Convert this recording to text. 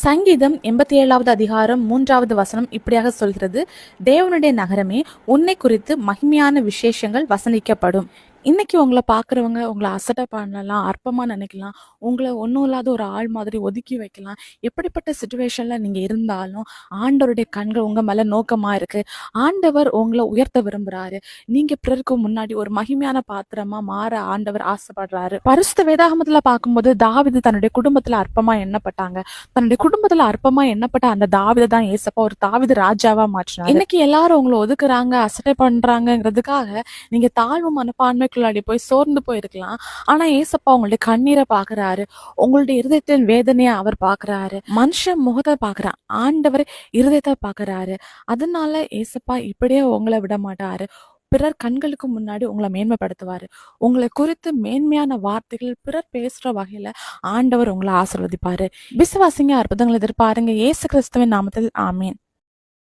சங்கீதம் 87வது அதிகாரம் 3வது வசனம் இப்படியாக சொல்கிறது, தேவனுடைய நகரமே, உன்னை குறித்து மகிமையான விசேஷங்கள் வசனிக்கப்படும். இன்னைக்கு உங்களை பார்க்குறவங்க உங்களை அசட்டை பண்ணலாம், அற்பமாக நினைக்கலாம், உங்களை ஒன்றும் இல்லாத ஒரு ஆள் மாதிரி ஒதுக்கி வைக்கலாம். எப்படிப்பட்ட சுச்சுவேஷனில் நீங்கள் இருந்தாலும் ஆண்டவருடைய கண்கள் உங்கள் மேலே நோக்கமாக இருக்குது. ஆண்டவர் உங்களை உயர்த்த விரும்புகிறாரு. நீங்கள் பிறருக்கு முன்னாடி ஒரு மகிமையான பாத்திரமாக மாற ஆண்டவர் ஆசைப்படுறாரு. பரிசுத்த வேதாகமத்தில் பார்க்கும்போது தாவீது தன்னுடைய குடும்பத்தில் அற்பமாக எண்ணப்பட்டாங்க. தன்னுடைய குடும்பத்துல அற்பமா எண்ணப்பட்ட அந்த தாவீதை தான் ஏசப்பா ஒரு தாவீது ராஜாவா மாற்றினார். இன்னைக்கு எல்லாரும் உங்களை ஒதுக்குறாங்க, அசட்டை பண்றாங்கிறதுக்காக நீங்க தாழ்வு மனப்பான்மைக்குள்ளாடி போய் சோர்ந்து போயிருக்கலாம். ஆனா ஏசப்பா உங்களுடைய கண்ணீரை பாக்குறாரு, உங்களுடைய இருதயத்தின் வேதனையை அவர் பாக்குறாரு. மனுஷன் முகத்தை பாக்குறான், ஆண்டவர் இருதயத்தை பாக்குறாரு. அதனால ஏசப்பா இப்படியே உங்களை விட மாட்டாரு. பிறர் கண்களுக்கு முன்னாடி உங்களை மேன்மைப்படுத்துவாரு. உங்களை குறித்து மேன்மையான வார்த்தைகள் பிறர் பேசுற வகையில ஆண்டவர் உங்களை ஆசீர்வதிப்பாரு. விசுவாசிங்க, அற்புதங்களை எதிர்பாருங்க. இயேசு கிறிஸ்துவின் நாமத்தில் ஆமீன்.